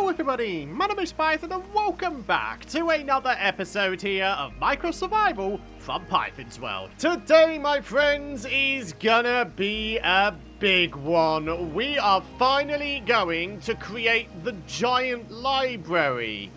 Hello everybody, my name is Python and welcome back to another episode here of Micro Survival from Python's World. Today, my friends, is gonna be a big one. We are finally going to create the giant library.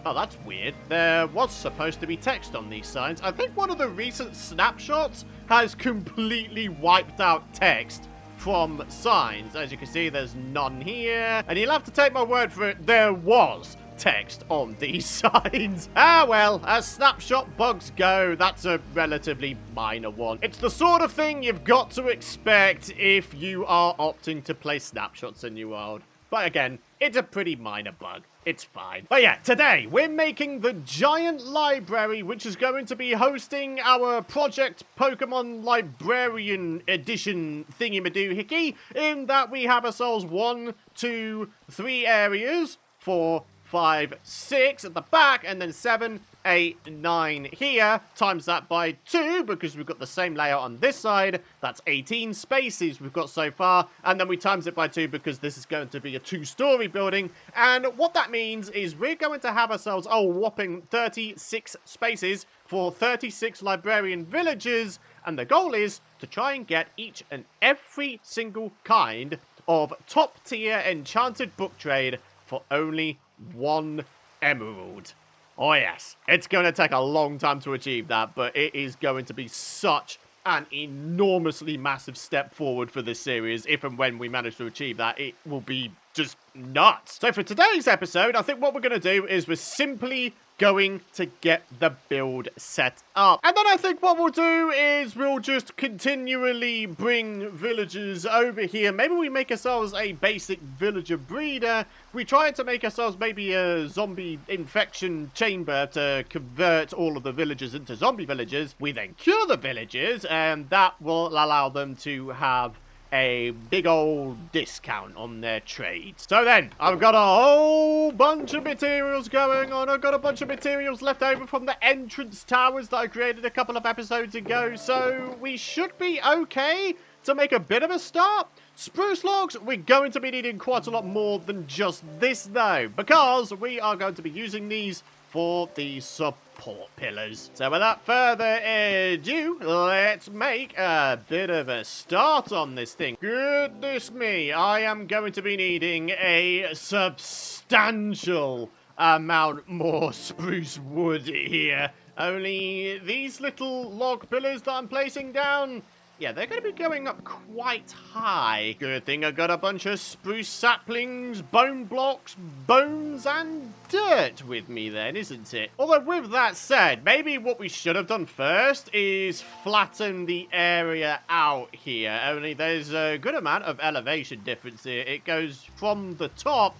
Oh, that's weird. There was supposed to be text on these signs. I think one of the recent snapshots has completely wiped out text from signs. As you can see, there's none here. And you'll have to take my word for it, there was text on these signs. Ah, well, as snapshot bugs go, that's a relatively minor one. It's the sort of thing you've got to expect if you are opting to play snapshots in your world. But again, it's a pretty minor bug. It's fine. But yeah, today we're making the giant library, which is going to be hosting our Project Pokemon Librarian Edition thingy-madoo-hickey, in that we have ourselves 1, 2, 3 areas, 4, 5, 6 at the back, and then 7, 8, 9 here. Times that by 2, because we've got the same layout on this side. That's 18 spaces we've got so far. And then we times it by 2 because this is going to be a 2-story building. And what that means is we're going to have ourselves, a whopping 36 spaces for 36 librarian villagers. And the goal is to try and get each and every single kind of top-tier enchanted book trade for only 1 emerald. Oh yes, it's going to take a long time to achieve that, but it is going to be such an enormously massive step forward for this series. If and when we manage to achieve that, it will be just nuts. So for today's episode, I think what we're going to do is we're simply going to get the build set up. And then I think what we'll do is we'll just continually bring villagers over here. Maybe we make ourselves a basic villager breeder. We try to make ourselves maybe a zombie infection chamber to convert all of the villagers into zombie villagers. We then cure the villagers, and that will allow them to have a big old discount on their trades. So then, I've got a whole bunch of materials going on. I've got a bunch of materials left over from the entrance towers that I created a couple of episodes ago. So we should be okay to make a bit of a start. Spruce logs, we're going to be needing quite a lot more than just this though, because we are going to be using these for the support pillars. So without further ado, let's make a bit of a start on this thing. Goodness me, I am going to be needing a substantial amount more spruce wood here. Only these little log pillars that I'm placing down, yeah, they're going to be going up quite high. Good thing I got a bunch of spruce saplings, bone blocks, bones, and dirt with me then, isn't it? Although with that said, maybe what we should have done first is flatten the area out here. Only there's a good amount of elevation difference here. It goes from the top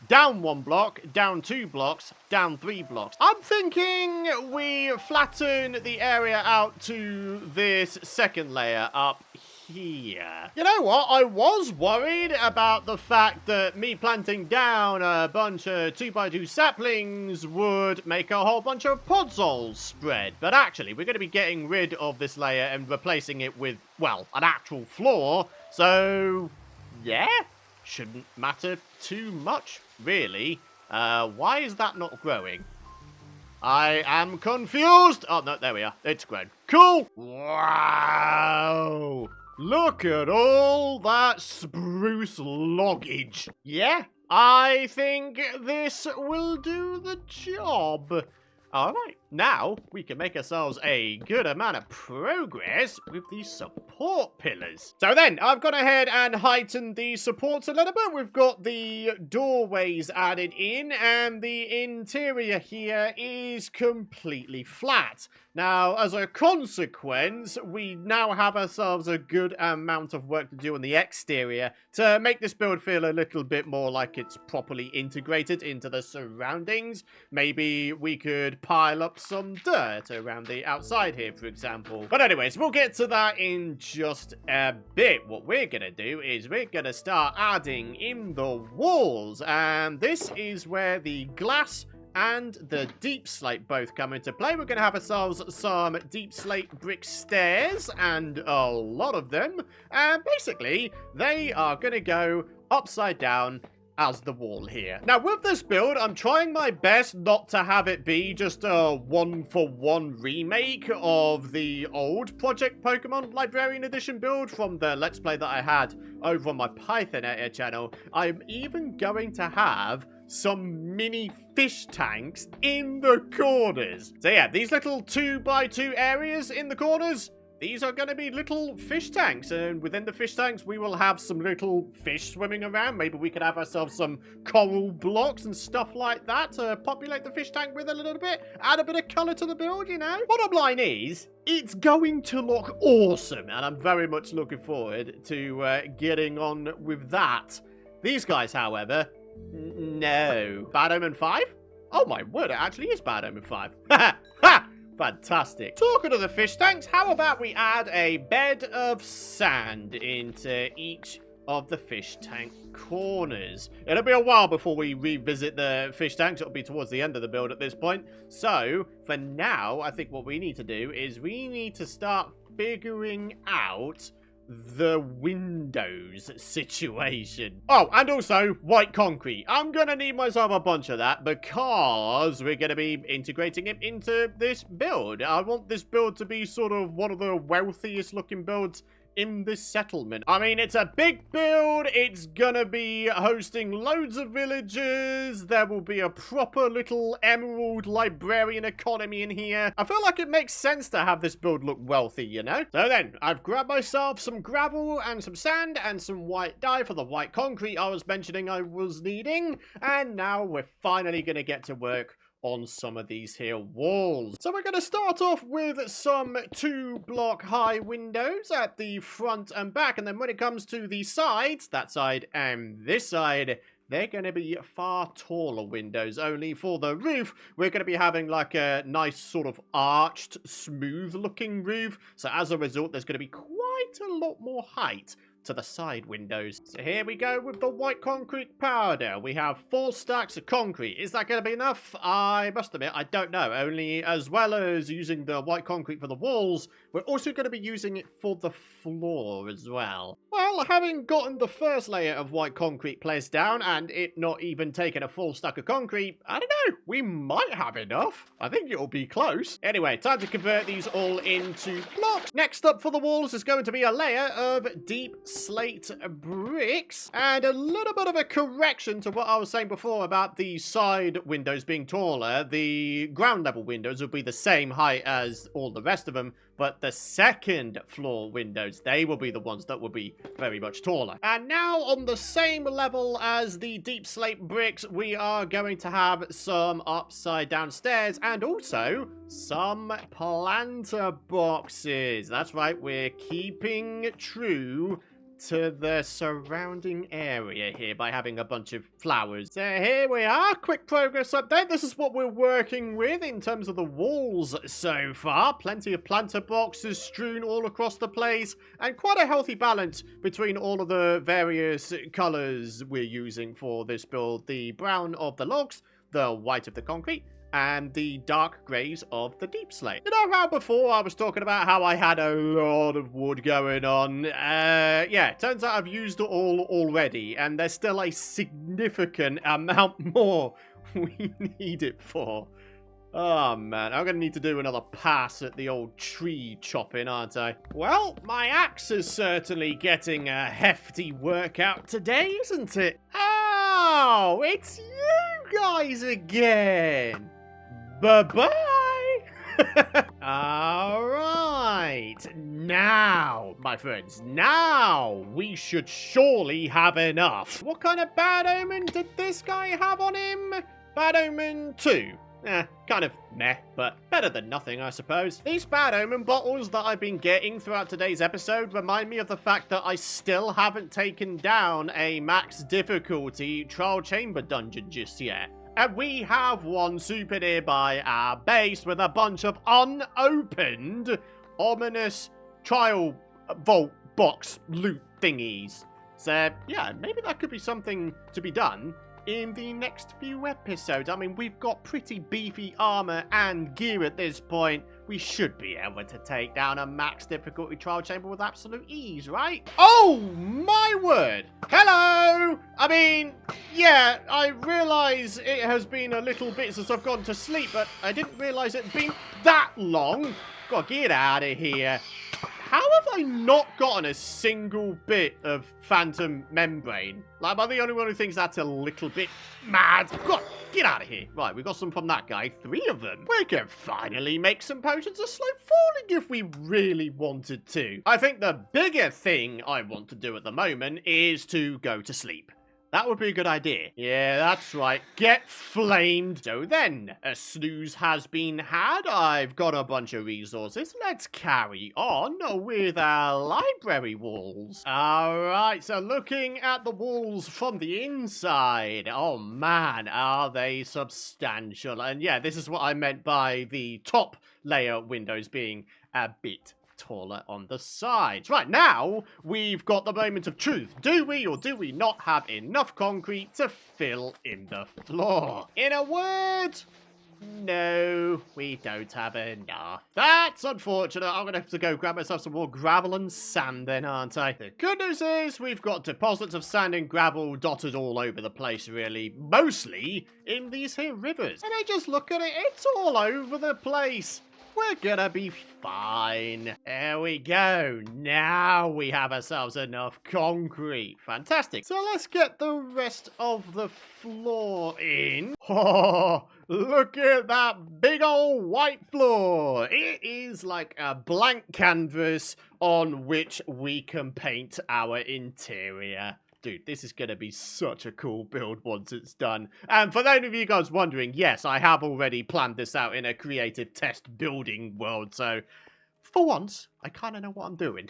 down 1 block, down 2 blocks, down 3 blocks. I'm thinking we flatten the area out to this second layer up here. You know what? I was worried about the fact that me planting down a bunch of 2x2 saplings would make a whole bunch of podzols spread. But actually, we're going to be getting rid of this layer and replacing it with, well, an actual floor. So, yeah, shouldn't matter too much, really. Why is that not growing? I am confused. Oh, no, there we are. It's grown. Cool. Wow. Look at all that spruce loggage. Yeah, I think this will do the job. Alright, now we can make ourselves a good amount of progress with these support pillars. So then, I've gone ahead and heightened the supports a little bit. We've got the doorways added in, and the interior here is completely flat. Now, as a consequence, we now have ourselves a good amount of work to do on the exterior to make this build feel a little bit more like it's properly integrated into the surroundings. Maybe we could pile up some dirt around the outside here, for example. But anyways, we'll get to that in just a bit. What we're going to do is we're going to start adding in the walls. And this is where the glass and the deep slate both come into play. We're going to have ourselves some deep slate brick stairs, and a lot of them. And basically, they are going to go upside down as the wall here. Now, with this build, I'm trying my best not to have it be just a one-for-one remake of the old Project Pokemon Librarian Edition build from the Let's Play that I had over on my PythonMC channel. I'm even going to have some mini fish tanks in the corners. So yeah, these little 2x2 areas in the corners, these are going to be little fish tanks, and within the fish tanks, we will have some little fish swimming around. Maybe we could have ourselves some coral blocks and stuff like that to populate the fish tank with a little bit, add a bit of color to the build, you know? Bottom line is, it's going to look awesome, and I'm very much looking forward to getting on with that. These guys, however, no. Bad Omen 5? Oh my word, it actually is Bad Omen 5. Ha! Ha! Fantastic. Talking of the fish tanks, how about we add a bed of sand into each of the fish tank corners? It'll be a while before we revisit the fish tanks. It'll be towards the end of the build at this point. So, for now, I think what we need to do is we need to start figuring out the windows situation. Oh, and also white concrete. I'm gonna need myself a bunch of that because we're gonna be integrating it into this build. I want this build to be sort of one of the wealthiest looking builds in this settlement. I mean, it's a big build. It's gonna be hosting loads of villagers. There will be a proper little emerald librarian economy in here. I feel like it makes sense to have this build look wealthy, you know? So then, I've grabbed myself some gravel and some sand and some white dye for the white concrete I was mentioning I was needing. And now we're finally gonna get to work on some of these here walls. So we're going to start off with some 2-block high windows at the front and back, and then when it comes to the sides, that side and this side, they're going to be far taller windows. Only for the roof, we're going to be having like a nice sort of arched, smooth looking roof. So as a result, there's going to be quite a lot more height to the side windows. So here we go with the white concrete powder. We have 4 stacks of concrete. Is that going to be enough? I must admit, I don't know. Only as well as using the white concrete for the walls, we're also going to be using it for the floor as well. Well, having gotten the first layer of white concrete placed down and it not even taking a full stack of concrete, I don't know, we might have enough. I think it'll be close. Anyway, time to convert these all into blocks. Next up for the walls is going to be a layer of deep slate bricks, and a little bit of a correction to what I was saying before about the side windows being taller. The ground level windows will be the same height as all the rest of them, but the second floor windows, they will be the ones that will be very much taller. And now on the same level as the deep slate bricks, we are going to have some upside down stairs and also some planter boxes. That's right, we're keeping true to the surrounding area here by having a bunch of flowers. So here we are, quick progress update. This is what we're working with in terms of the walls so far. Plenty of planter boxes strewn all across the place, and quite a healthy balance between all of the various colors we're using for this build. The brown of the logs, the white of the concrete, and the dark greys of the deep slate. You know how before I was talking about how I had a lot of wood going on? Yeah, turns out I've used it all already, and there's still a significant amount more we need it for. Oh man, I'm gonna need to do another pass at the old tree chopping, aren't I? Well, my axe is certainly getting a hefty workout today, isn't it? Oh, it's you guys again! Bye-bye! Alright, now, my friends, now we should surely have enough. What kind of bad omen did this guy have on him? Bad omen 2. Kind of meh, but better than nothing, I suppose. These bad omen bottles that I've been getting throughout today's episode remind me of the fact that I still haven't taken down a max difficulty trial chamber dungeon just yet. And we have one super nearby our base with a bunch of unopened, ominous trial vault box loot thingies. So, yeah, maybe that could be something to be done. in the next few episodes. I mean, we've got pretty beefy armor and gear at this point. We should be able to take down a max difficulty trial chamber with absolute ease, right? Oh, my word. Hello. I mean, yeah, I realize it has been a little bit since I've gone to sleep, but I didn't realize it'd been that long. Gotta get out of here. How have I not gotten a single bit of phantom membrane? Like, am I the only one who thinks that's a little bit mad? God, get out of here. Right, we got some from that guy. 3 of them. We can finally make some potions of slow falling if we really wanted to. I think the bigger thing I want to do at the moment is to go to sleep. That would be a good idea. Yeah, that's right. Get flamed. So then, a snooze has been had. I've got a bunch of resources. Let's carry on with our library walls. Alright, so looking at the walls from the inside. Oh man, are they substantial. And yeah, this is what I meant by the top layer windows being a bit taller on the sides. Right, now we've got the moment of truth. Do we or do we not have enough concrete to fill in the floor? In a word, no, we don't have enough. That's unfortunate. I'm gonna have to go grab myself some more gravel and sand then, aren't I? The good news is we've got deposits of sand and gravel dotted all over the place, really. Mostly in these here rivers. And I just look at it, it's all over the place. We're gonna be fine. There we go. Now we have ourselves enough concrete. Fantastic. So let's get the rest of the floor in. Oh, look at that big old white floor. It is like a blank canvas on which we can paint our interior. Dude, this is going to be such a cool build once it's done. And for those of you guys wondering, yes, I have already planned this out in a creative test building world. So, for once, I kind of know what I'm doing.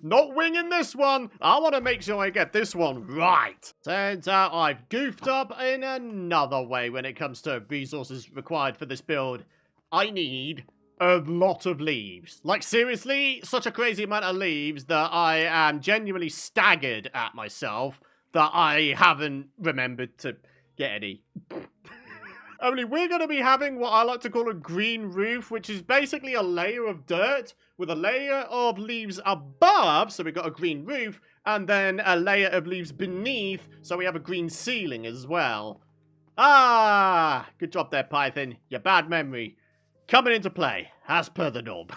Not winging this one. I want to make sure I get this one right. Turns out I've goofed up in another way when it comes to resources required for this build. I need a lot of leaves. Like, seriously, such a crazy amount of leaves that I am genuinely staggered at myself that I haven't remembered to get any. Only we're going to be having what I like to call a green roof, which is basically a layer of dirt with a layer of leaves above, so we've got a green roof, and then a layer of leaves beneath, so we have a green ceiling as well. Ah, good job there, Python. Your bad memory coming into play, as per the norm.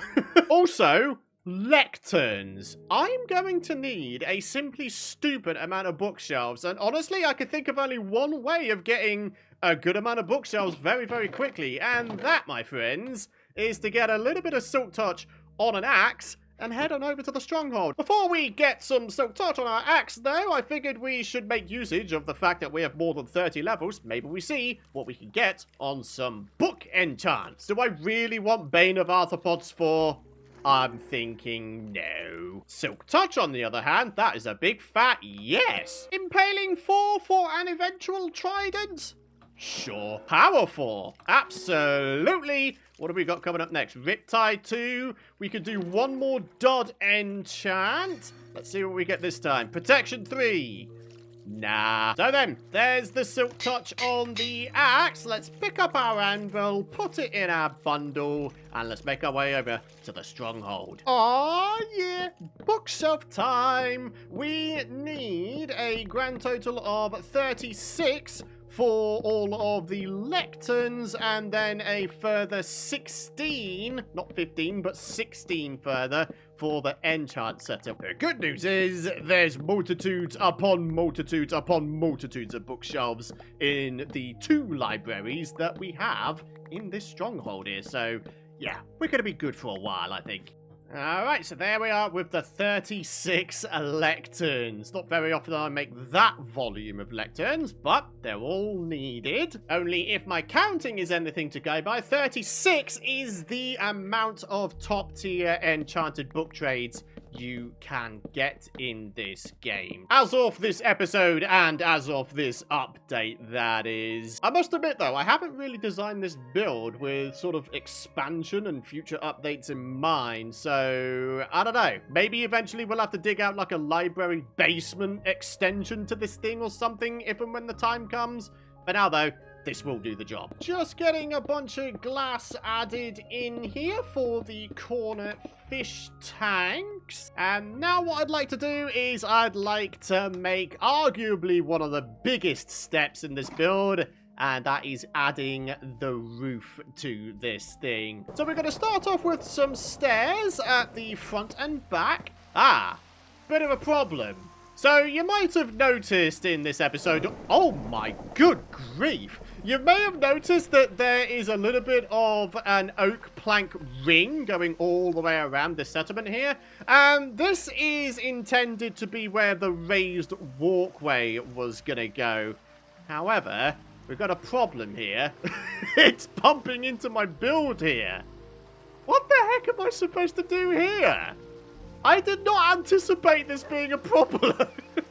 Also, lecterns. I'm going to need a simply stupid amount of bookshelves, and honestly, I could think of only one way of getting a good amount of bookshelves very, very quickly, and that, my friends, is to get a little bit of silk touch on an axe and head on over to the stronghold. Before we get some silk touch on our axe, though, I figured we should make usage of the fact that we have more than 30 levels. Maybe we see what we can get on some book enchants. Do I really want Bane of Arthropods 4? I'm thinking no. Silk touch, on the other hand, that is a big fat yes. Impaling 4 for an eventual trident? Sure. Power 4. Absolutely. What have we got coming up next? Riptide 2. We could do one more Dodd enchant. Let's see what we get this time. Protection 3. Nah. So then, there's the silk touch on the axe. Let's pick up our anvil, put it in our bundle, and let's make our way over to the stronghold. Oh yeah, bookshelf time. We need a grand total of 36 for all of the lecterns, and then a further 16, not 15, but 16 further for the enchant setup. The good news is there's multitudes upon multitudes upon multitudes of bookshelves in the 2 libraries that we have in this stronghold here. So, yeah, we're going to be good for a while, I think. Alright, so there we are with the 36 lecterns. Not very often I make that volume of lecterns, but they're all needed. Only if my counting is anything to go by, 36 is the amount of top tier enchanted book trades you can get in this game. As of this episode and as of this update, that is. I must admit, though, I haven't really designed this build with sort of expansion and future updates in mind, so I don't know. Maybe eventually we'll have to dig out like a library basement extension to this thing or something if and when the time comes. For now, though, this will do the job. Just getting a bunch of glass added in here for the corner fish tanks. And now what I'd like to do is I'd like to make arguably one of the biggest steps in this build, and that is adding the roof to this thing. So we're going to start off with some stairs at the front and back. Bit of a problem. So you might have noticed in this episode, oh my good grief, you may have noticed that there is a little bit of an oak plank ring going all the way around the settlement here. And this is intended to be where the raised walkway was going to go. However, we've got a problem here. It's bumping into my build here. What the heck am I supposed to do here? I did not anticipate this being a problem.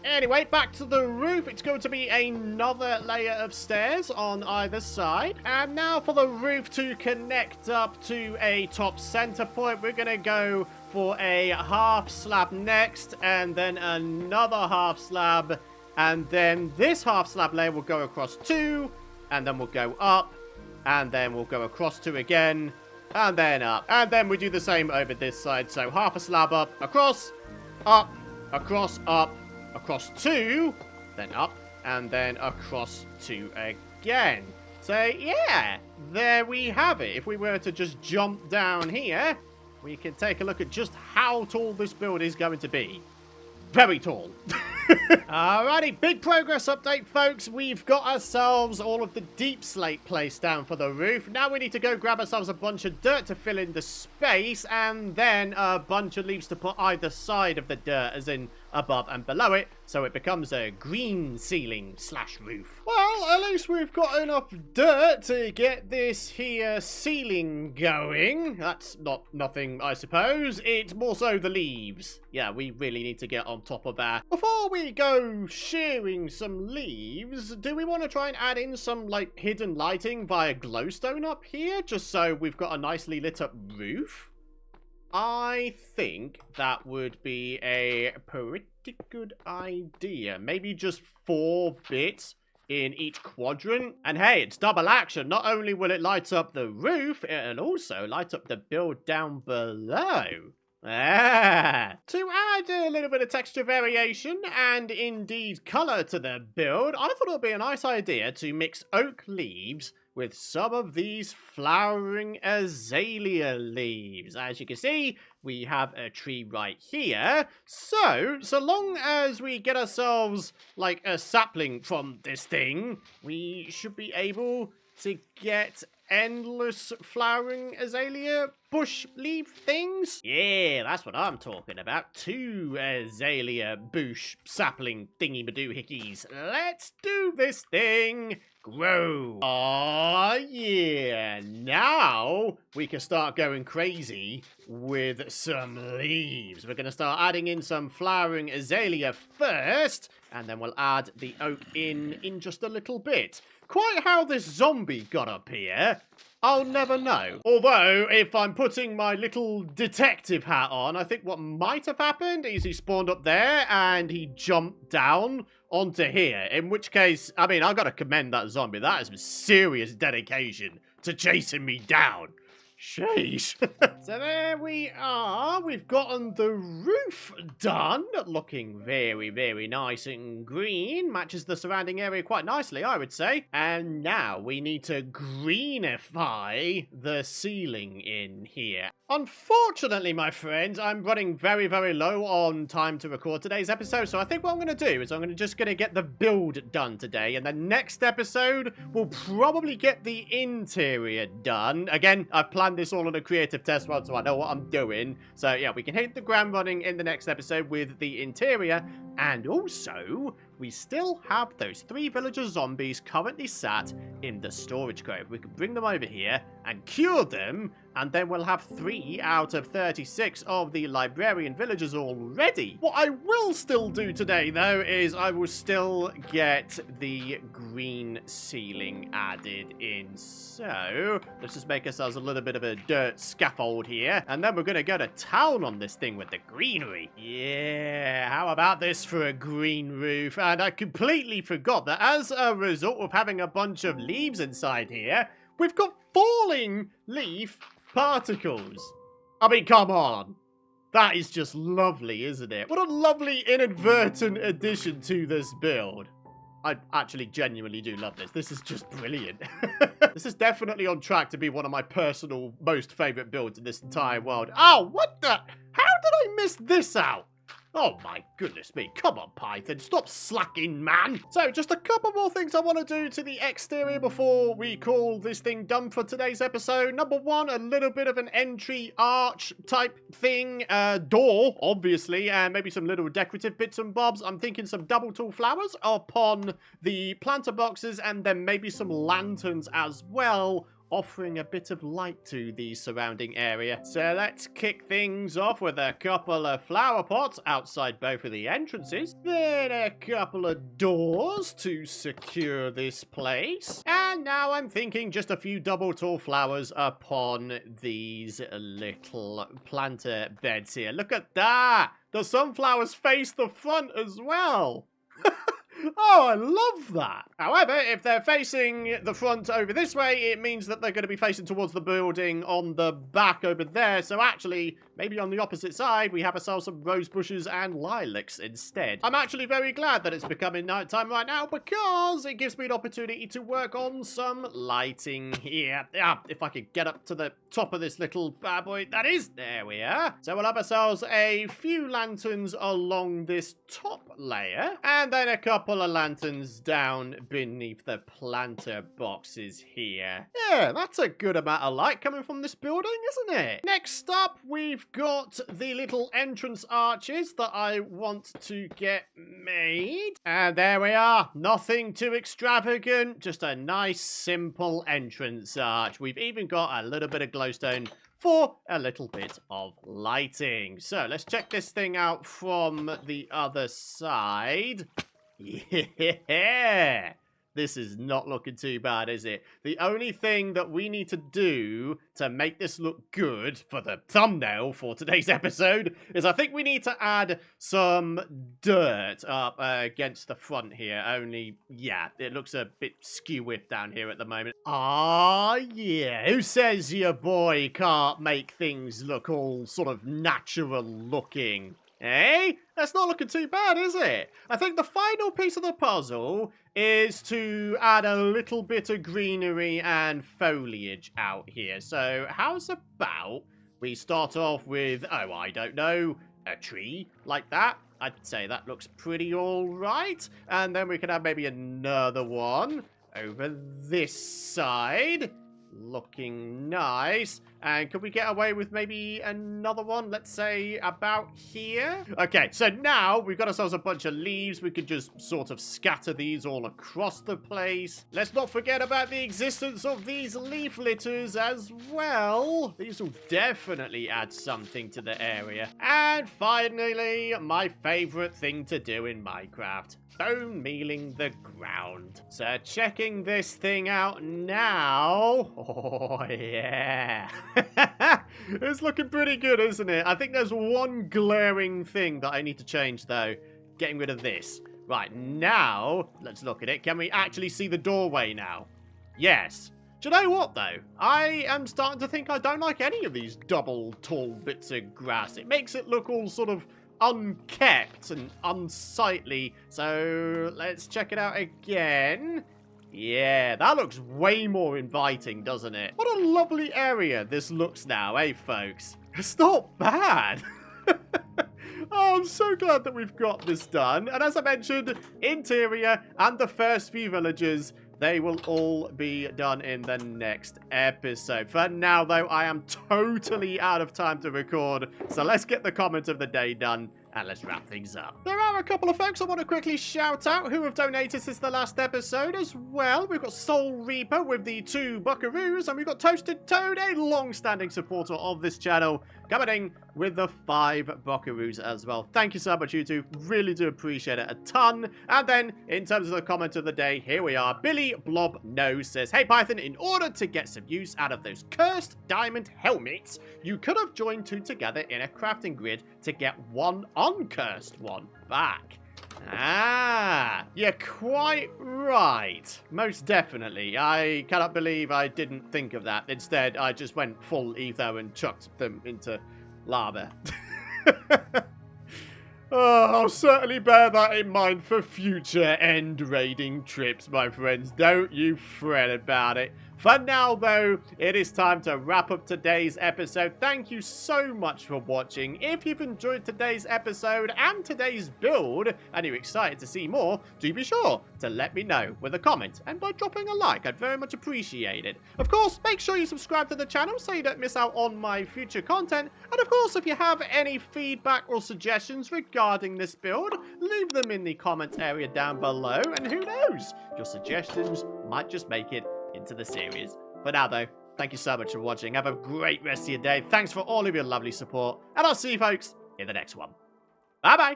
Anyway, back to the roof. It's going to be another layer of stairs on either side. And now for the roof to connect up to a top center point, we're going to go for a half slab next, and then another half slab. And then this half slab layer will go across 2, and then we'll go up, and then we'll go across 2 again. And then up. And then we do the same over this side. So half a slab up, across, across 2, then up, and then across 2 again. So yeah, there we have it. If we were to just jump down here, we can take a look at just how tall this build is going to be. Very tall. Alrighty, big progress update, folks. We've got ourselves all of the deep slate placed down for the roof. Now we need to go grab ourselves a bunch of dirt to fill in the space, and then a bunch of leaves to put either side of the dirt, as in above and below it, so it becomes a green ceiling slash roof. Well, at least we've got enough dirt to get this here ceiling going. That's not nothing, I suppose. It's more so the leaves. Yeah, we really need to get on top of that. Before we go shearing some leaves, do we want to try and add in some, like, hidden lighting via glowstone up here, just so we've got a nicely lit up roof? I think that would be a pretty good idea. Maybe just 4 bits in each quadrant. And hey, it's double action. Not only will it light up the roof, it'll also light up the build down below. To add a little bit of texture variation and indeed color to the build, I thought it would be a nice idea to mix oak leaves with some of these flowering azalea leaves. As you can see, we have a tree right here. So long as we get ourselves like a sapling from this thing, we should be able to get endless flowering azalea bush leaf things. Yeah, that's what I'm talking about. 2 azalea bush sapling thingy-madoo-hickeys. Let's do this thing. Grow. Oh yeah, now we can start going crazy with some leaves. We're going to start adding in some flowering azalea first, and then we'll add the oak in just a little bit. Quite how this zombie got up here, I'll never know. Although, if I'm putting my little detective hat on, I think what might have happened is he spawned up there and he jumped down onto here. In which case, I mean, I've got to commend that zombie. That is some serious dedication to chasing me down. Sheesh. So there we are. We've gotten the roof done. Looking very, very nice and green. Matches the surrounding area quite nicely, I would say. And now we need to greenify the ceiling in here. Unfortunately, my friends, I'm running very, very low on time to record today's episode. So I think what I'm going to do is I'm just going to get the build done today. And the next episode, we'll probably get the interior done. Again, I've planned this all on a creative test run, so I know what I'm doing. So yeah, we can hit the ground running in the next episode with the interior. And also, we still have those 3 villager zombies currently sat in the storage grove. We can bring them over here and cure them And then we'll have 3 out of 36 of the librarian villagers already. What I will still do today, though, is I will still get the green ceiling added in. So, let's just make ourselves a little bit of a dirt scaffold here. And then we're going to go to town on this thing with the greenery. Yeah, how about this for a green roof? And I completely forgot that as a result of having a bunch of leaves inside here, we've got falling leaf particles. I mean, come on. That is just lovely, isn't it? What a lovely inadvertent addition to this build. I actually genuinely do love this. This is just brilliant. This is definitely on track to be one of my personal most favorite builds in this entire world. Oh, what the? How did I miss this out? Oh my goodness me. Come on, Python. Stop slacking, man. So, just a couple more things I want to do to the exterior before we call this thing done for today's episode. Number 1, a little bit of an entry arch type thing. Door, obviously, and maybe some little decorative bits and bobs. I'm thinking some double tall flowers upon the planter boxes and then maybe some lanterns as well, offering a bit of light to the surrounding area. So let's kick things off with a couple of flower pots outside both of the entrances. Then a couple of doors to secure this place. And now I'm thinking just a few double tall flowers upon these little planter beds here. Look at that! The sunflowers face the front as well. Oh, I love that. However, if they're facing the front over this way, it means that they're going to be facing towards the building on the back over there. So actually, maybe on the opposite side, we have ourselves some rose bushes and lilacs instead. I'm actually very glad that it's becoming nighttime right now because it gives me an opportunity to work on some lighting here. If I could get up to the top of this little bad boy, that is. There we are. So we'll have ourselves a few lanterns along this top layer and then a couple of lanterns down beneath the planter boxes here. Yeah, that's a good amount of light coming from this building, isn't it? Next up, we've got the little entrance arches that I want to get made. And there we are. Nothing too extravagant, just a nice, simple entrance arch. We've even got a little bit of glowstone for a little bit of lighting. So let's check this thing out from the other side. Yeah, this is not looking too bad, is it? The only thing that we need to do to make this look good for the thumbnail for today's episode is I think we need to add some dirt up against the front here. Only, yeah, it looks a bit skew-whiffed down here at the moment. Ah, yeah. Who says your boy can't make things look all sort of natural looking? Eh? That's not looking too bad, is it? I think the final piece of the puzzle is to add a little bit of greenery and foliage out here. So how's about we start off with, oh, I don't know, a tree like that? I'd say that looks pretty all right. And then we can have maybe another one over this side. Looking nice. And could we get away with maybe another one? Let's say about here. Okay, so now we've got ourselves a bunch of leaves. We could just sort of scatter these all across the place. Let's not forget about the existence of these leaf litters as well. These will definitely add something to the area. And finally, my favorite thing to do in Minecraft. Bone mealing the ground. So checking this thing out now. Oh, yeah. It's looking pretty good, isn't it? I think there's one glaring thing that I need to change, though. Getting rid of this. Right, now, let's look at it. Can we actually see the doorway now? Yes. Do you know what, though? I am starting to think I don't like any of these double tall bits of grass. It makes it look all sort of unkept and unsightly. So let's check it out again. Yeah, that looks way more inviting, doesn't it? What a lovely area this looks now, eh, folks? It's not bad. Oh, I'm so glad that we've got this done. And as I mentioned, interior and the first few villages, they will all be done in the next episode. For now, though, I am totally out of time to record. So let's get the comment of the day done and let's wrap things up. There are a couple of folks I want to quickly shout out who have donated since the last episode as well. We've got Soul Reaper with the 2 buckaroos, and we've got Toasted Toad, a long-standing supporter of this channel, coming in with the 5 buckaroos as well. Thank you so much, you two. Really do appreciate it a ton. And then, in terms of the comment of the day, here we are. Billy Blob Nose says, "Hey Python, in order to get some use out of those cursed diamond helmets, you could have joined 2 together in a crafting grid to get one uncursed one back." Ah, you're quite right. Most definitely. I cannot believe I didn't think of that. Instead, I just went full ether and chucked them into lava. Oh, I'll certainly bear that in mind for future end raiding trips, my friends. Don't you fret about it. For now, though, it is time to wrap up today's episode. Thank you so much for watching. If you've enjoyed today's episode and today's build, and you're excited to see more, do be sure to let me know with a comment and by dropping a like. I'd very much appreciate it. Of course, make sure you subscribe to the channel so you don't miss out on my future content. And of course, if you have any feedback or suggestions regarding this build, leave them in the comments area down below. And who knows, your suggestions might just make it into the series. For now, though, thank you so much for watching. Have a great rest of your day. Thanks for all of your lovely support. And I'll see you folks in the next one. Bye-bye.